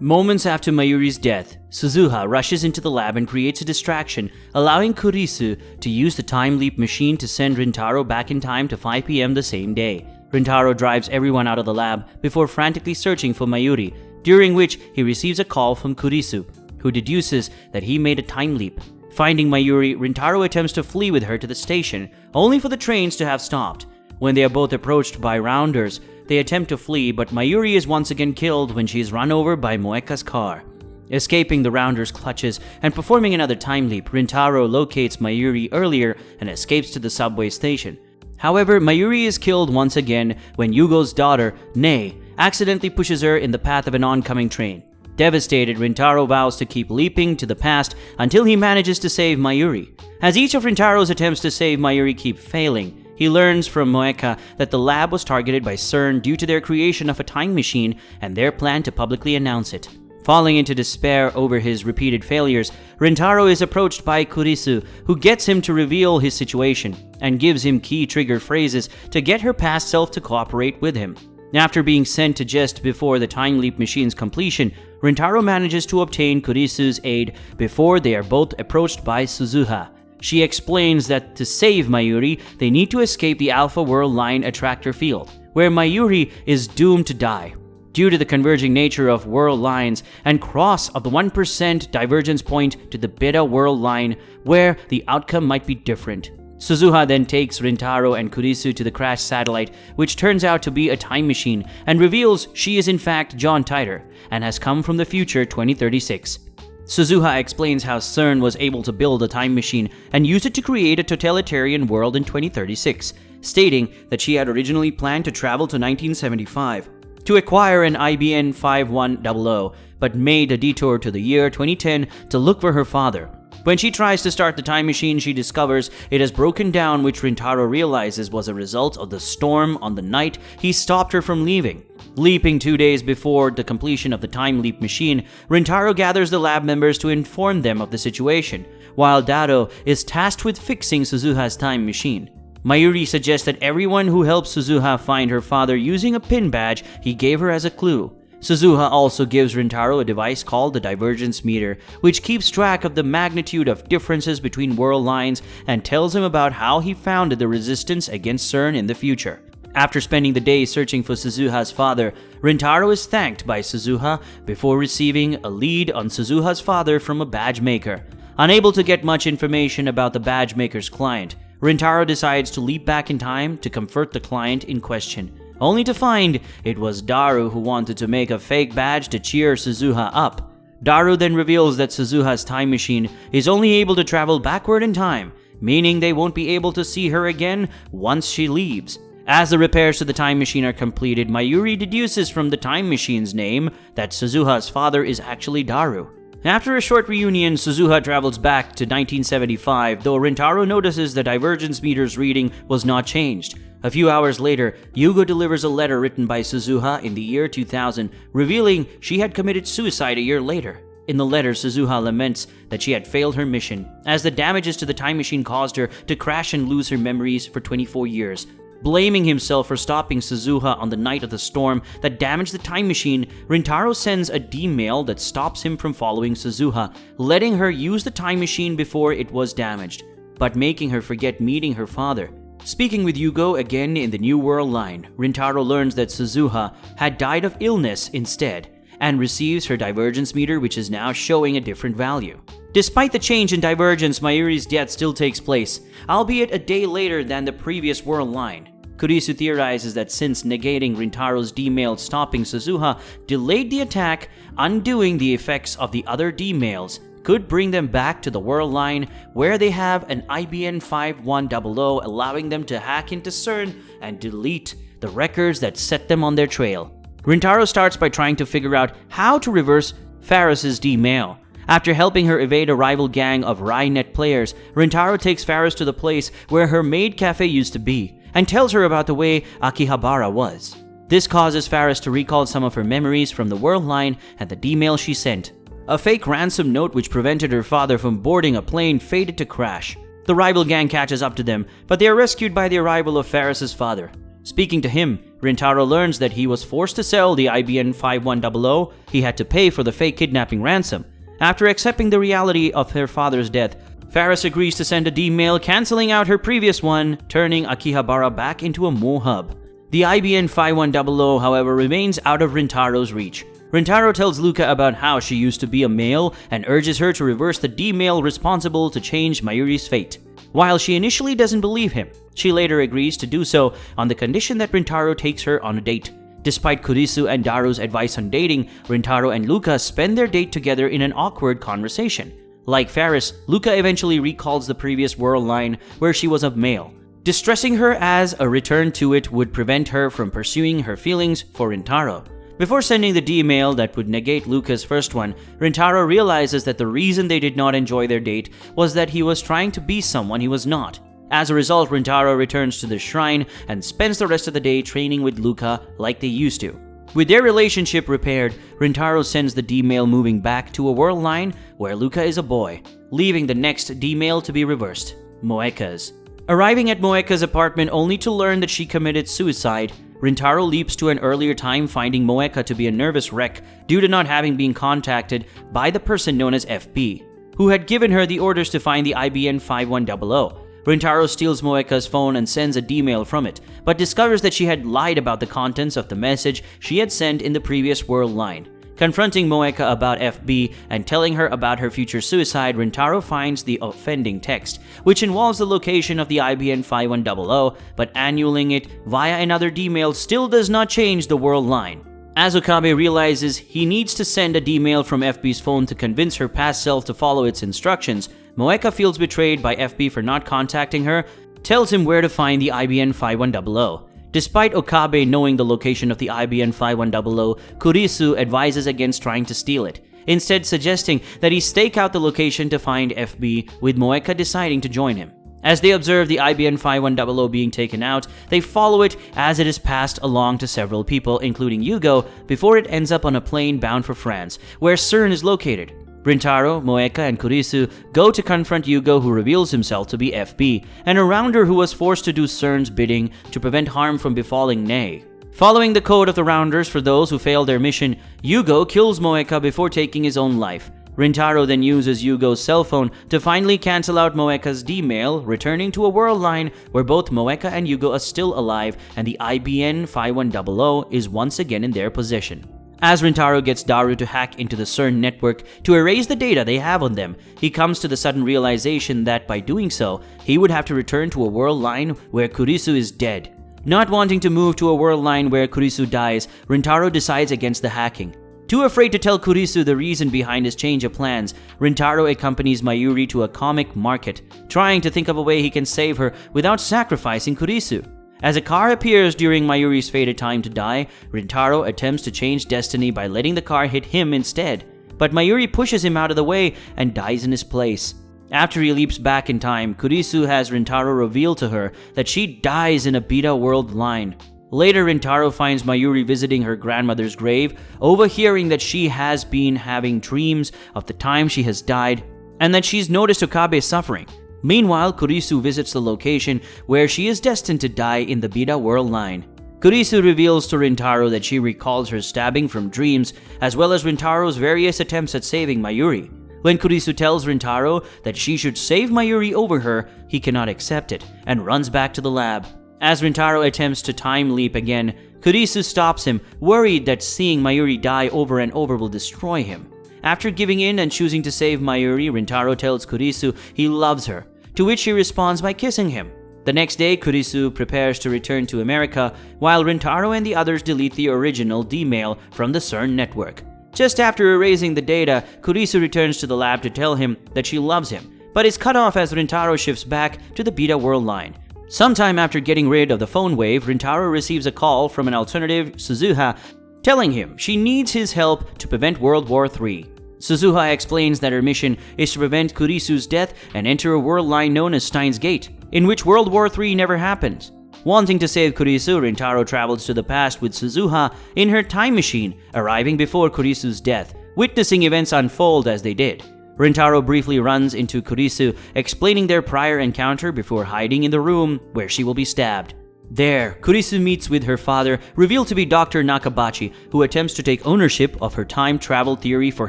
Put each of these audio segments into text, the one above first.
Moments after Mayuri's death, Suzuha rushes into the lab and creates a distraction, allowing Kurisu to use the time leap machine to send Rintaro back in time to 5 p.m. the same day. Rintaro drives everyone out of the lab before frantically searching for Mayuri, during which he receives a call from Kurisu, who deduces that he made a time leap. Finding Mayuri, Rintaro attempts to flee with her to the station, only for the trains to have stopped. When they are both approached by rounders, they attempt to flee, but Mayuri is once again killed when she is run over by Moeka's car. Escaping the rounders' clutches and performing another time leap, Rintaro locates Mayuri earlier and escapes to the subway station. However, Mayuri is killed once again when Yugo's daughter, Nei, accidentally pushes her in the path of an oncoming train. Devastated, Rintaro vows to keep leaping to the past until he manages to save Mayuri. As each of Rintaro's attempts to save Mayuri keep failing, he learns from Moeka that the lab was targeted by CERN due to their creation of a time machine and their plan to publicly announce it. Falling into despair over his repeated failures, Rintaro is approached by Kurisu, who gets him to reveal his situation and gives him key trigger phrases to get her past self to cooperate with him. After being sent to just before the time leap machine's completion, Rintaro manages to obtain Kurisu's aid before they are both approached by Suzuha. She explains that to save Mayuri, they need to escape the Alpha World Line attractor field, where Mayuri is doomed to die due to the converging nature of world lines and cross of the 1% divergence point to the Beta World Line, where the outcome might be different. Suzuha then takes Rintaro and Kurisu to the crashed satellite, which turns out to be a time machine, and reveals she is in fact John Titor and has come from the future 2036. Suzuha explains how CERN was able to build a time machine and use it to create a totalitarian world in 2036, stating that she had originally planned to travel to 1975 to acquire an IBM 5100, but made a detour to the year 2010 to look for her father. When she tries to start the time machine, she discovers it has broken down, which Rintaro realizes was a result of the storm on the night he stopped her from leaving. Leaping 2 days before the completion of the time leap machine, Rintaro gathers the lab members to inform them of the situation, while Dado is tasked with fixing Suzuha's time machine. Mayuri suggests that everyone who helps Suzuha find her father using a pin badge he gave her as a clue. Suzuha also gives Rintaro a device called the divergence meter, which keeps track of the magnitude of differences between world lines and tells him about how he founded the resistance against CERN in the future. After spending the day searching for Suzuha's father, Rintaro is thanked by Suzuha before receiving a lead on Suzuha's father from a badge maker. Unable to get much information about the badge maker's client, Rintaro decides to leap back in time to comfort the client in question, only to find it was Daru who wanted to make a fake badge to cheer Suzuha up. Daru then reveals that Suzuha's time machine is only able to travel backward in time, meaning they won't be able to see her again once she leaves. As the repairs to the time machine are completed, Mayuri deduces from the time machine's name that Suzuha's father is actually Daru. After a short reunion, Suzuha travels back to 1975, though Rintaro notices the divergence meter's reading was not changed. A few hours later, Yugo delivers a letter written by Suzuha in the year 2000, revealing she had committed suicide a year later. In the letter, Suzuha laments that she had failed her mission, as the damages to the time machine caused her to crash and lose her memories for 24 years. Blaming himself for stopping Suzuha on the night of the storm that damaged the time machine, Rintaro sends a D-mail that stops him from following Suzuha, letting her use the time machine before it was damaged, but making her forget meeting her father. Speaking with Yugo again in the New World Line, Rintaro learns that Suzuha had died of illness instead, and receives her divergence meter, which is now showing a different value. Despite the change in divergence, Mayuri's death still takes place, albeit a day later than the previous world line. Kurisu theorizes that since negating Rintaro's D-mail stopping Suzuha delayed the attack, undoing the effects of the other D-mails could bring them back to the world line where they have an IBM 5100, allowing them to hack into CERN and delete the records that set them on their trail. Rintaro starts by trying to figure out how to reverse Faris's D-mail. After helping her evade a rival gang of Rainet players, Rintaro takes Faris to the place where her maid cafe used to be, and tells her about the way Akihabara was. This causes Faris to recall some of her memories from the world line and the D-mail she sent. A fake ransom note which prevented her father from boarding a plane fated to crash. The rival gang catches up to them, but they are rescued by the arrival of Faris's father. Speaking to him, Rintaro learns that he was forced to sell the IBN 5100. He had to pay for the fake kidnapping ransom. After accepting the reality of her father's death, Faris agrees to send a D-mail cancelling out her previous one, turning Akihabara back into a Mohub. The IBN 5100, however, remains out of Rintaro's reach. Rintaro tells Luca about how she used to be a male and urges her to reverse the D-mail responsible to change Mayuri's fate. While she initially doesn't believe him, she later agrees to do so on the condition that Rintaro takes her on a date. Despite Kurisu and Daru's advice on dating, Rintaro and Luca spend their date together in an awkward conversation. Like Faris, Luca eventually recalls the previous world line where she was a male, distressing her as a return to it would prevent her from pursuing her feelings for Rintaro. Before sending the D-mail that would negate Luca's first one, Rintaro realizes that the reason they did not enjoy their date was that he was trying to be someone he was not. As a result, Rintaro returns to the shrine and spends the rest of the day training with Luca like they used to. With their relationship repaired, Rintaro sends the D-mail moving back to a world line where Luca is a boy, leaving the next D-mail to be reversed, Moeka's. Arriving at Moeka's apartment only to learn that she committed suicide, Rintaro leaps to an earlier time, finding Moeka to be a nervous wreck due to not having been contacted by the person known as FB, who had given her the orders to find the IBN 5100. Rintaro steals Moeka's phone and sends a D-mail from it, but discovers that she had lied about the contents of the message she had sent in the previous world line. Confronting Moeka about FB and telling her about her future suicide, Rintaro finds the offending text, which involves the location of the IBN 5100, but annuling it via another D-mail still does not change the world line. As Okabe realizes he needs to send a D-mail from FB's phone to convince her past self to follow its instructions, Moeka feels betrayed by FB for not contacting her, tells him where to find the IBN 5100. Despite Okabe knowing the location of the IBN 5100, Kurisu advises against trying to steal it, instead suggesting that he stake out the location to find FB, with Moeka deciding to join him. As they observe the IBN 5100 being taken out, they follow it as it is passed along to several people, including Yugo, before it ends up on a plane bound for France, where CERN is located. Rintaro, Moeka, and Kurisu go to confront Yugo, who reveals himself to be FB, and a rounder who was forced to do CERN's bidding to prevent harm from befalling Nei. Following the code of the rounders for those who fail their mission, Yugo kills Moeka before taking his own life. Rintaro then uses Yugo's cell phone to finally cancel out Moeka's D-mail, returning to a world line where both Moeka and Yugo are still alive and the IBN 5100 is once again in their possession. As Rintaro gets Daru to hack into the CERN network to erase the data they have on them, he comes to the sudden realization that by doing so, he would have to return to a world line where Kurisu is dead. Not wanting to move to a world line where Kurisu dies, Rintaro decides against the hacking. Too afraid to tell Kurisu the reason behind his change of plans, Rintaro accompanies Mayuri to a comic market, trying to think of a way he can save her without sacrificing Kurisu. As a car appears during Mayuri's fated time to die, Rintaro attempts to change destiny by letting the car hit him instead, but Mayuri pushes him out of the way and dies in his place. After he leaps back in time, Kurisu has Rintaro reveal to her that she dies in a Beta world line. Later, Rintaro finds Mayuri visiting her grandmother's grave, overhearing that she has been having dreams of the time she has died, and that she's noticed Okabe's suffering. Meanwhile, Kurisu visits the location where she is destined to die in the Beta world line. Kurisu reveals to Rintaro that she recalls her stabbing from dreams, as well as Rintaro's various attempts at saving Mayuri. When Kurisu tells Rintaro that she should save Mayuri over her, he cannot accept it and runs back to the lab. As Rintaro attempts to time leap again, Kurisu stops him, worried that seeing Mayuri die over and over will destroy him. After giving in and choosing to save Mayuri, Rintaro tells Kurisu he loves her, to which she responds by kissing him. The next day, Kurisu prepares to return to America, while Rintaro and the others delete the original D-mail from the CERN network. Just after erasing the data, Kurisu returns to the lab to tell him that she loves him, but is cut off as Rintaro shifts back to the Beta world line. Sometime after getting rid of the phone wave, Rintaro receives a call from an alternative, Suzuha, telling him she needs his help to prevent World War III. Suzuha explains that her mission is to prevent Kurisu's death and enter a world line known as Steins Gate, in which World War III never happened. Wanting to save Kurisu, Rintaro travels to the past with Suzuha in her time machine, arriving before Kurisu's death, witnessing events unfold as they did. Rintaro briefly runs into Kurisu, explaining their prior encounter before hiding in the room where she will be stabbed. There, Kurisu meets with her father, revealed to be Dr. Nakabachi, who attempts to take ownership of her time travel theory for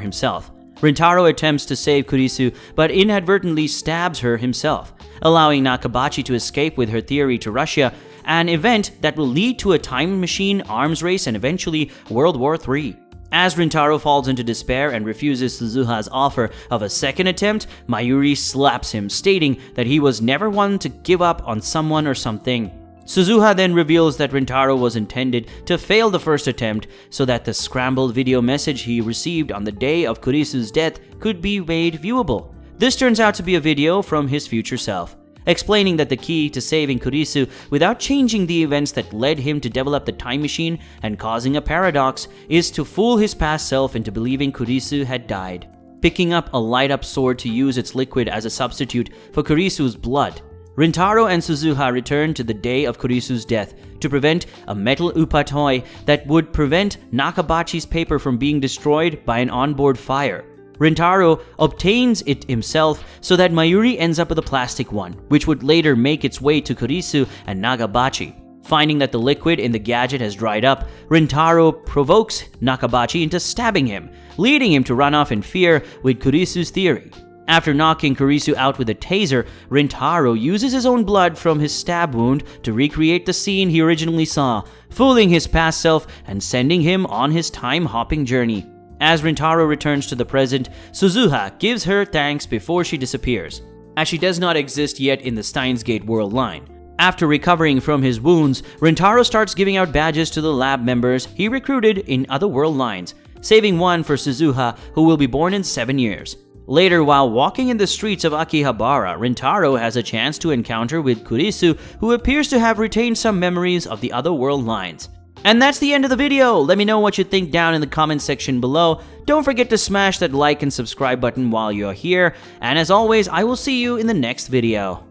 himself. Rintaro attempts to save Kurisu, but inadvertently stabs her himself, allowing Nakabachi to escape with her theory to Russia, an event that will lead to a time machine, arms race, and eventually World War III. As Rintaro falls into despair and refuses Suzuha's offer of a second attempt, Mayuri slaps him, stating that he was never one to give up on someone or something. Suzuha then reveals that Rintaro was intended to fail the first attempt so that the scrambled video message he received on the day of Kurisu's death could be made viewable. This turns out to be a video from his future self, explaining that the key to saving Kurisu without changing the events that led him to develop the time machine and causing a paradox is to fool his past self into believing Kurisu had died. Picking up a light-up sword to use its liquid as a substitute for Kurisu's blood, Rintaro and Suzuha return to the day of Kurisu's death to prevent a metal upatoi that would prevent Nakabachi's paper from being destroyed by an onboard fire. Rintaro obtains it himself so that Mayuri ends up with a plastic one, which would later make its way to Kurisu and Nakabachi. Finding that the liquid in the gadget has dried up, Rintaro provokes Nakabachi into stabbing him, leading him to run off in fear with Kurisu's theory. After knocking Kurisu out with a taser, Rintaro uses his own blood from his stab wound to recreate the scene he originally saw, fooling his past self and sending him on his time-hopping journey. As Rintaro returns to the present, Suzuha gives her thanks before she disappears, as she does not exist yet in the Steins Gate world line. After recovering from his wounds, Rintaro starts giving out badges to the lab members he recruited in other world lines, saving one for Suzuha, who will be born in 7 years. Later, while walking in the streets of Akihabara, Rintaro has a chance to encounter with Kurisu, who appears to have retained some memories of the other world lines. And that's the end of the video. Let me know what you think down in the comments section below. Don't forget to smash that like and subscribe button while you're here. And as always, I will see you in the next video.